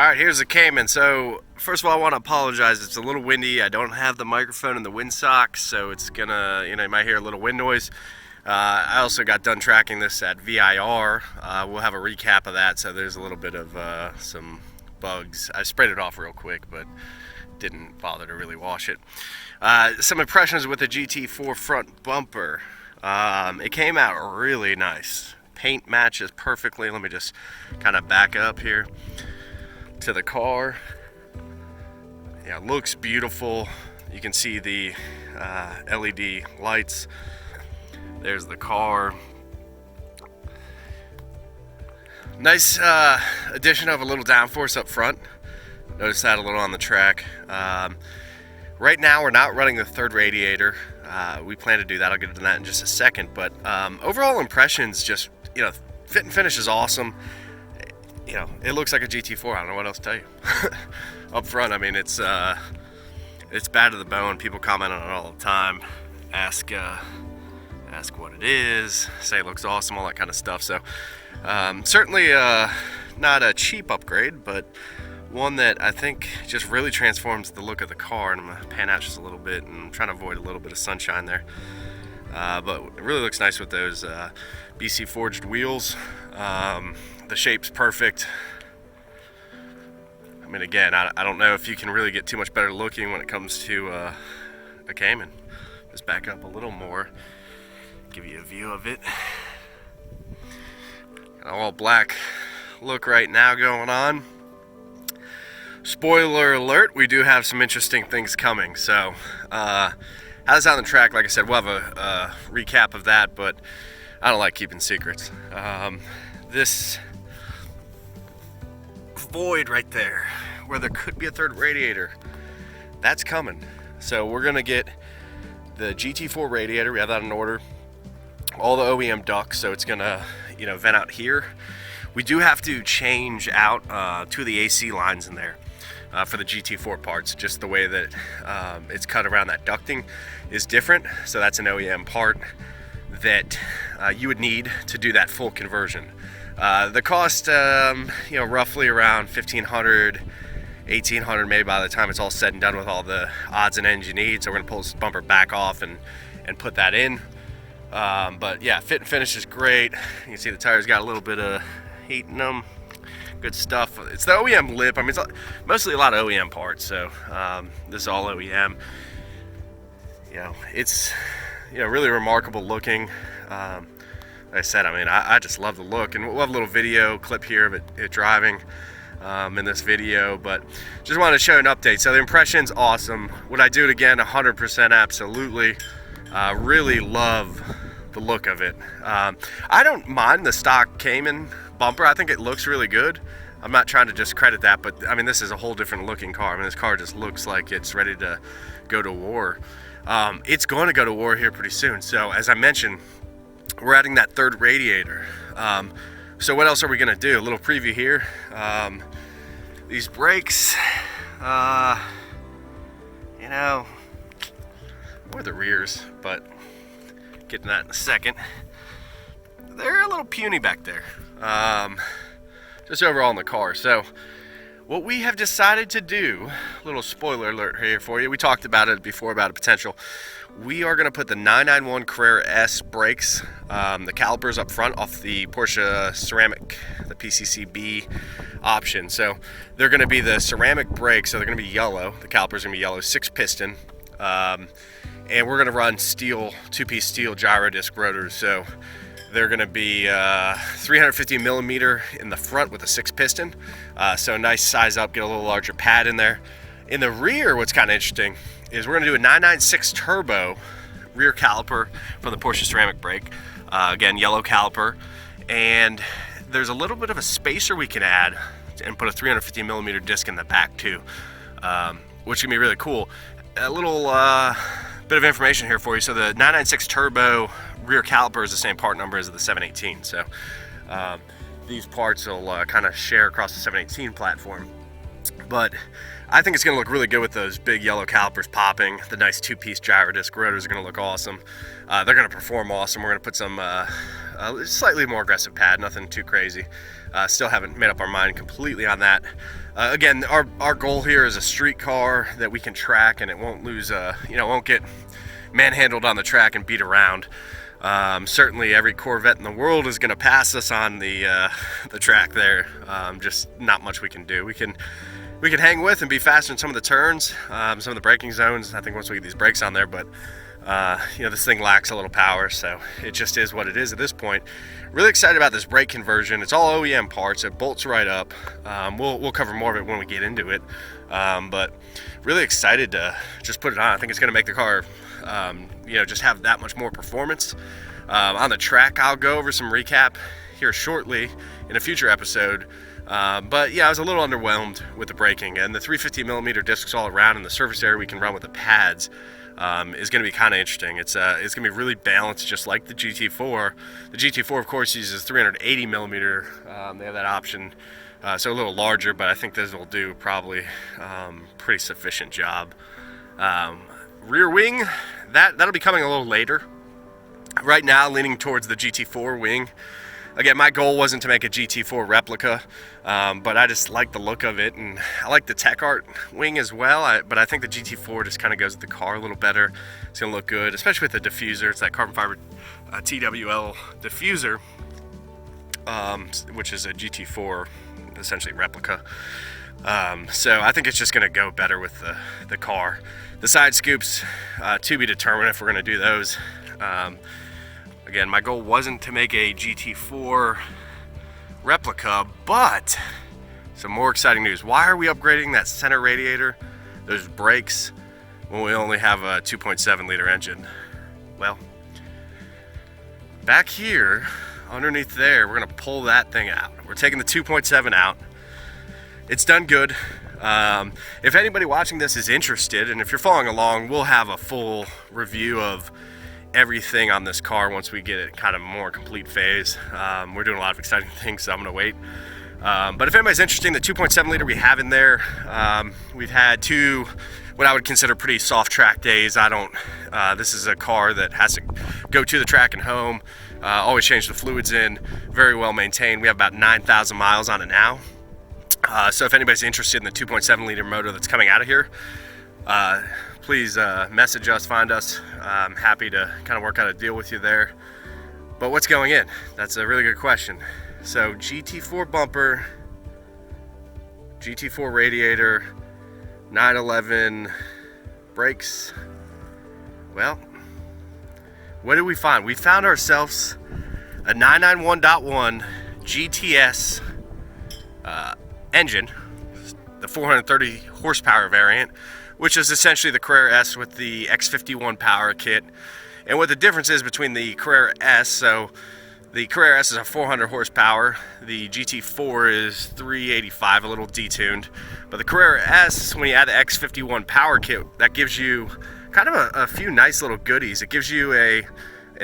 Alright, here's the Cayman. So, first of all, I want to apologize. It's a little windy. I don't have the microphone in the windsock, so it's gonna, you might hear a little wind noise. I also got done tracking this at VIR. We'll have a recap of that, so there's a little bit of some bugs. I sprayed it off real quick, but didn't bother to really wash it. Some impressions with the GT4 front bumper. It came out really nice. Paint matches perfectly. Let me just kind of back up here to the car. Yeah, looks beautiful. You can see the LED lights. There's the car. Nice addition of a little downforce up front. Notice that a little on the track. Right now we're not running the third radiator. We plan to do that. I'll get into that in just a second. But overall impressions, just, fit and finish is awesome. It looks like a GT4. I don't know what else to tell you. Up front, I mean, it's bad to the bone. People comment on it all the time. Ask what it is, say it looks awesome, all that kind of stuff. So certainly not a cheap upgrade, but one that I think just really transforms the look of the car. And I'm gonna pan out just a little bit, and I'm trying to avoid a little bit of sunshine there. But it really looks nice with those BC forged wheels. The shape's perfect. I mean, again, I don't know if you can really get too much better looking when it comes to a Cayman. Just back up a little more, give you a view of it. Got an all black look right now going on. Spoiler alert, we do have some interesting things coming. So how's it on the track? Like I said, we'll have a recap of that, but I don't like keeping secrets. This void right there, where there could be a third radiator, that's coming. So we're gonna get the GT4 radiator. We have that in order. All the OEM ducts, so it's gonna, vent out here. We do have to change out two of the AC lines in there for the GT4 parts. Just the way that it's cut around that ducting is different. So that's an OEM part that you would need to do that full conversion. The cost, roughly around $1,500, $1,800 maybe by the time it's all said and done with all the odds and ends you need. So we're gonna pull this bumper back off and put that in. But yeah, fit and finish is great. You can see the tires got a little bit of heat in them. Good stuff. It's the OEM lip. I mean, it's mostly a lot of OEM parts. So this is all OEM. It's really remarkable looking. Like I said, I mean, I just love the look, and we'll have a little video clip here of it driving in this video, but just wanted to show an update. So the impression's awesome. Would I do it again? 100% absolutely. Really love the look of it. I don't mind the stock Cayman bumper. I think it looks really good. I'm not trying to discredit that, but I mean, this is a whole different looking car. I mean, this car just looks like it's ready to go to war. It's going to go to war here pretty soon. So as I mentioned, we're adding that third radiator. So what else are we gonna do? A little preview here. These brakes, or the rears, but getting that in a second. They're a little puny back there. Just overall in the car. So what we have decided to do, a little spoiler alert here for you. We talked about it before about a potential. We are going to put the 991 Carrera S Brakes, the calipers up front off the Porsche ceramic, the PCCB option. So they're going to be the ceramic brakes, so they're going to be yellow. The calipers are going to be yellow, 6-piston. And we're going to run steel, 2-piece steel gyro disc rotors. So they're going to be 350 millimeter in the front with a 6-piston. So nice size up, get a little larger pad in there. In the rear, what's kind of interesting is we're going to do a 996 turbo rear caliper from the Porsche ceramic brake. Again, yellow caliper. And there's a little bit of a spacer we can add and put a 350 millimeter disc in the back too, which can be really cool. A little bit of information here for you. So the 996 turbo rear caliper is the same part number as the 718. So these parts will kind of share across the 718 platform. But I think it's going to look really good with those big yellow calipers popping. The nice 2-piece gyro disc rotors are going to look awesome. They're going to perform awesome. We're going to put some slightly more aggressive pad, nothing too crazy. Still haven't made up our mind completely on that. Again, our goal here is a street car that we can track and it won't lose, won't get manhandled on the track and beat around. Certainly every Corvette in the world is going to pass us on the track there. Just not much we can do. We can hang with and be faster in some of the turns, some of the braking zones. I think once we get these brakes on there, but this thing lacks a little power, so it just is what it is at this point. Really excited about this brake conversion. It's all OEM parts. It bolts right up. We'll cover more of it when we get into it, but really excited to just put it on. I think it's going to make the car just have that much more performance. On the track, I'll go over some recap here shortly in a future episode. But yeah, I was a little underwhelmed with the braking, and the 350mm discs all around in the surface area we can run with the pads is going to be kind of interesting. It's going to be really balanced, just like the GT4. The GT4, of course, uses 380mm. They have that option, so a little larger, but I think this will do probably pretty sufficient job. Rear wing, that'll be coming a little later. Right now, leaning towards the GT4 wing. Again, my goal wasn't to make a GT4 replica, but I just like the look of it, and I like the Tech Art wing as well, but I think the GT4 just kind of goes with the car a little better. It's going to look good, especially with the diffuser. It's that carbon fiber TWL diffuser, which is a GT4, essentially replica. So I think it's just going to go better with the car. The side scoops, to be determined if we're going to do those. Again, my goal wasn't to make a GT4 replica, but some more exciting news. Why are we upgrading that center radiator, those brakes, when we only have a 2.7 liter engine? Well, back here, underneath there, we're gonna pull that thing out. We're taking the 2.7 out. It's done good. If anybody watching this is interested, and if you're following along, we'll have a full review of everything on this car once we get it kind of more complete phase. We're doing a lot of exciting things, so I'm gonna wait. But if anybody's interested, the 2.7 liter we have in there, we've had two what I would consider pretty soft track days. This is a car that has to go to the track and home, always change the fluids in, very well maintained. We have about 9,000 miles on it now. So if anybody's interested in the 2.7 liter motor that's coming out of here, please message us, find us. I'm happy to kind of work out a deal with you there. But what's going in? That's a really good question. So GT4 bumper, GT4 radiator, 911 brakes. Well, what did we find? We found ourselves a 991.1 GTS engine, the 430 horsepower variant, which is essentially the Carrera S with the X51 power kit. And what the difference is between the Carrera S, so the Carrera S is a 400 horsepower, the GT4 is 385, a little detuned. But the Carrera S, when you add the X51 power kit, that gives you kind of a few nice little goodies. It gives you an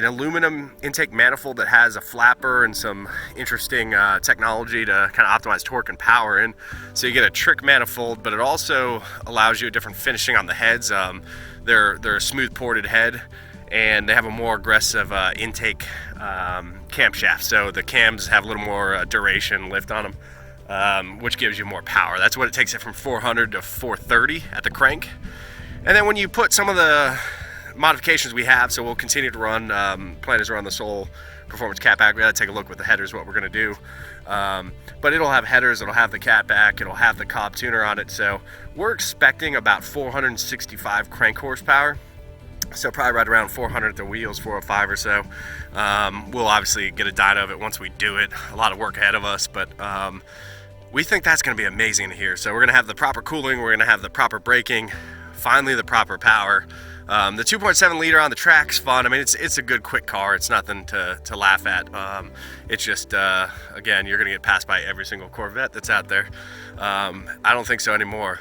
aluminum intake manifold that has a flapper and some interesting technology to kind of optimize torque and power in. So you get a trick manifold, but it also allows you a different finishing on the heads. They're a smooth ported head, and they have a more aggressive intake camshaft. So the cams have a little more duration lift on them, which gives you more power. That's what it takes it from 400 to 430 at the crank. And then when you put some of the modifications we have, so we'll continue to run, plan is to run the Soul Performance Catback. We gotta take a look with the headers, what we're gonna do. But it'll have headers, it'll have the catback, it'll have the Cobb tuner on it. So we're expecting about 465 crank horsepower. So probably right around 400 at the wheels, 405 or so. We'll obviously get a dyno of it once we do it. A lot of work ahead of us, but we think that's gonna be amazing in here. So we're gonna have the proper cooling, we're gonna have the proper braking, finally the proper power. The 2.7 liter on the track's fun. I mean, it's a good quick car. It's nothing to laugh at. It's just, again, you're gonna get passed by every single Corvette that's out there. I don't think so anymore.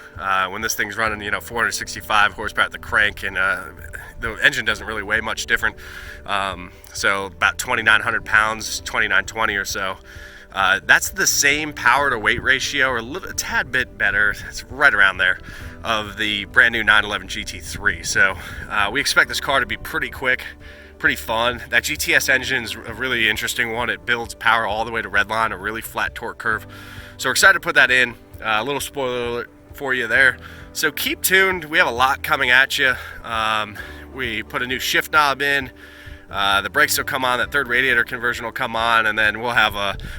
When this thing's running, 465 horsepower at the crank, and the engine doesn't really weigh much different. So about 2,900 pounds, 2,920 or so. That's the same power to weight ratio, or a tad bit better. It's right around there, of the brand new 911 GT3. So we expect this car to be pretty quick pretty fun. That GTS engine is a really interesting one. It builds power all the way to redline, a really flat torque curve. So we're excited to put that in. A little spoiler alert for you there. So keep tuned. We have a lot coming at you. We put a new shift knob in. The brakes will come on, that third radiator conversion will come on, and then we'll have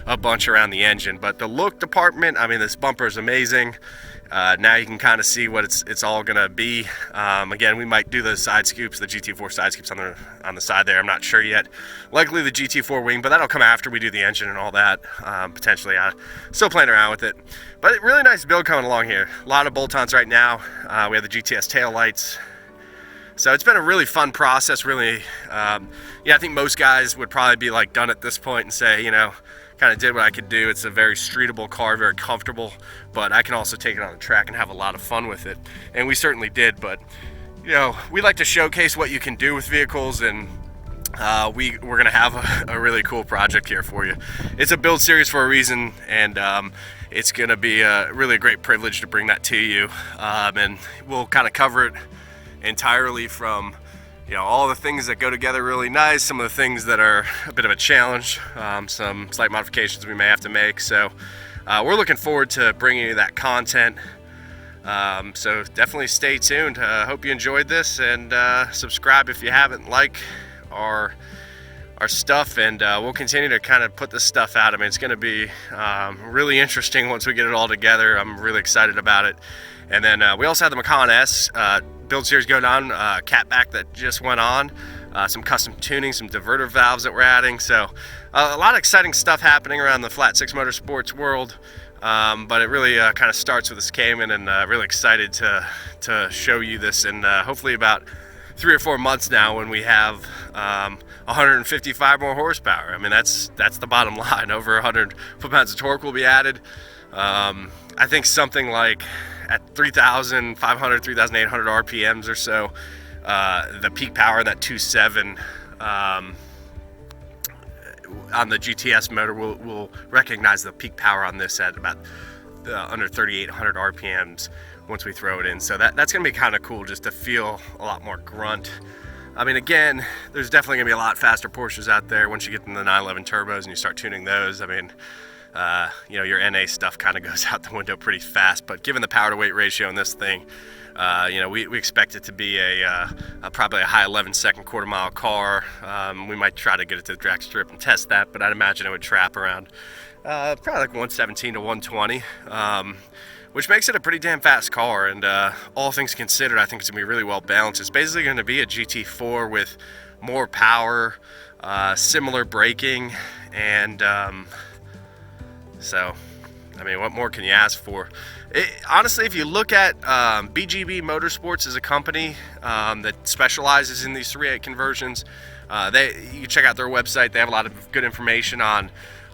a bunch around the engine. But the look department, I mean, this bumper is amazing. Now you can kind of see what it's all gonna be. Again, we might do the side scoops, the GT4 side scoops on the side there. I'm not sure yet. Likely the GT4 wing, but that'll come after we do the engine and all that. Potentially, still playing around with it. But really nice build coming along here. A lot of bolt-ons right now. We have the GTS tail lights. So it's been a really fun process, really. Yeah, I think most guys would probably be like done at this point and say, you know, kind of did what I could do. It's a very streetable car, very comfortable, but I can also take it on the track and have a lot of fun with it. And we certainly did, but you know, we like to showcase what you can do with vehicles, and we're gonna have a really cool project here for you. It's a build series for a reason, and it's gonna be really a great privilege to bring that to you. And we'll kind of cover it entirely from, you know, all the things that go together really nice, some of the things that are a bit of a challenge, some slight modifications we may have to make. So we're looking forward to bringing you that content. So definitely stay tuned. Hope you enjoyed this, and subscribe if you haven't. Like our stuff, and we'll continue to kind of put this stuff out. I mean, it's going to be really interesting once we get it all together. I'm really excited about it. And then we also have the Cayman S build series going on, catback that just went on, some custom tuning, some diverter valves that we're adding. So a lot of exciting stuff happening around the flat six motorsports world. But it really kind of starts with this Cayman, and really excited to show you this in hopefully about 3 or 4 months now, when we have 155 more horsepower. I mean, that's the bottom line. Over 100 foot-pounds of torque will be added. I think something like at 3,500, 3,800 RPMs or so, the peak power, that 2.7 on the GTS motor, will recognize the peak power on this at about under 3,800 RPMs once we throw it in. So that's going to be kind of cool, just to feel a lot more grunt. I mean, again, there's definitely going to be a lot faster Porsches out there once you get in the 911 turbos and you start tuning those. I mean, you know, your NA stuff kind of goes out the window pretty fast, but given the power to weight ratio in this thing, you know, we expect it to be probably a high 11-second quarter-mile car. We might try to get it to the drag strip and test that, but I'd imagine it would trap around probably like 117 to 120, which makes it a pretty damn fast car. And all things considered, I think it's gonna be really well balanced. It's basically going to be a GT4 with more power, similar braking, and so, I mean, what more can you ask for? Honestly, if you look at BGB Motorsports as a company that specializes in these 3.8 conversions, you can check out their website. They have a lot of good information on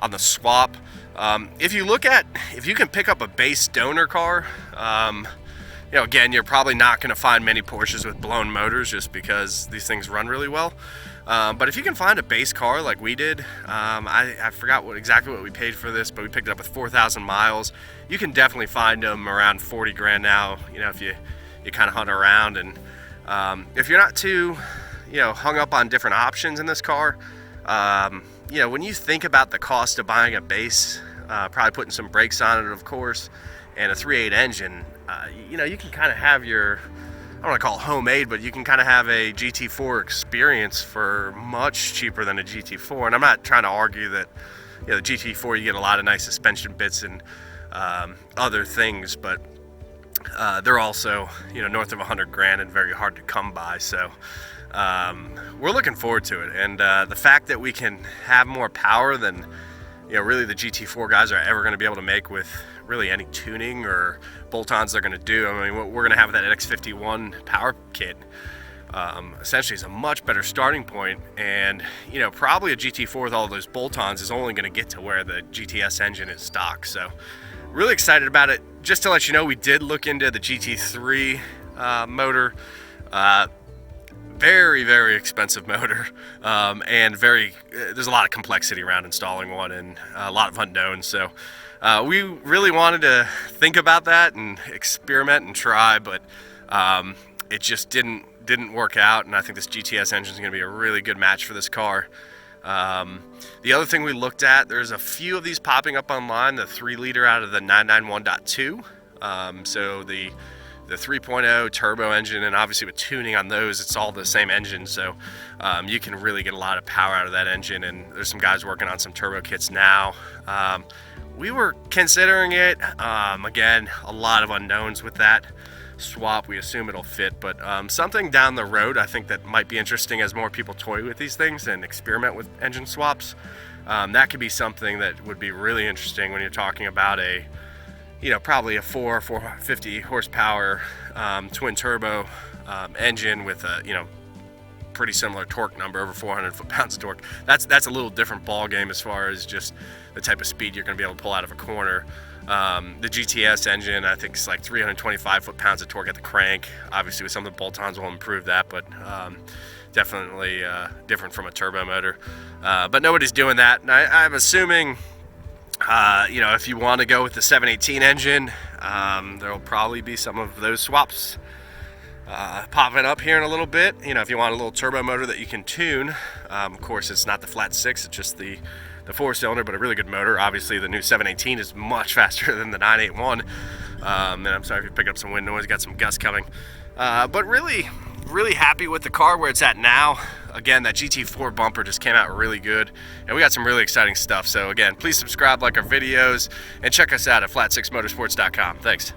the swap. If you can pick up a base donor car, you know, again, you're probably not going to find many Porsches with blown motors, just because these things run really well. But if you can find a base car like we did, I forgot exactly what we paid for this, but we picked it up with 4,000 miles. You can definitely find them around 40 grand now, you know, if you kind of hunt around. And if you're not too, you know, hung up on different options in this car, you know, when you think about the cost of buying a base, probably putting some brakes on it, of course, and a 3.8 engine, you know, you can kind of have your, I don't want to call it homemade, but you can kind of have a GT4 experience for much cheaper than a GT4. And I'm not trying to argue that, you know, the GT4, you get a lot of nice suspension bits and other things, but they're also, you know, north of 100 grand and very hard to come by. So we're looking forward to it. And the fact that we can have more power than, you know, really the GT4 guys are ever going to be able to make with really any tuning or bolt-ons they're going to do. I mean, what we're going to have with that X51 power kit essentially is a much better starting point. And, you know, probably a GT4 with all those bolt-ons is only going to get to where the GTS engine is stock. So really excited about it. Just to let you know, we did look into the GT3 motor. Very, very expensive motor, and there's a lot of complexity around installing one, and a lot of unknowns. So we really wanted to think about that and experiment and try, but it just didn't work out, and I think this GTS engine is going to be a really good match for this car. The other thing we looked at, there's a few of these popping up online, the 3-liter out of the 991.2. So the 3.0 turbo engine, and obviously with tuning on those, it's all the same engine, so you can really get a lot of power out of that engine, and there's some guys working on some turbo kits now. We were considering it. Again, a lot of unknowns with that swap. We assume it'll fit, but something down the road I think that might be interesting as more people toy with these things and experiment with engine swaps. That could be something that would be really interesting when you're talking about a, probably a 450 horsepower twin turbo engine with a, pretty similar torque number, over 400 foot-pounds of torque. That's a little different ball game as far as just the type of speed you're going to be able to pull out of a corner. The GTS engine, I think, is like 325 foot-pounds of torque at the crank. Obviously, with some of the bolt-ons will improve that, but definitely different from a turbo motor. But nobody's doing that, and I'm assuming, if you want to go with the 718 engine, there will probably be some of those swaps popping up here in a little bit. If you want a little turbo motor that you can tune, of course it's not the flat 6, it's just the 4-cylinder, but a really good motor. Obviously the new 718 is much faster than the 981, and I'm sorry if you pick up some wind noise, got some gusts coming, but really happy with the car where it's at now. Again, that GT4 bumper just came out really good, and we got some really exciting stuff. So again, please subscribe, like our videos, and check us out at flat6motorsports.com. Thanks.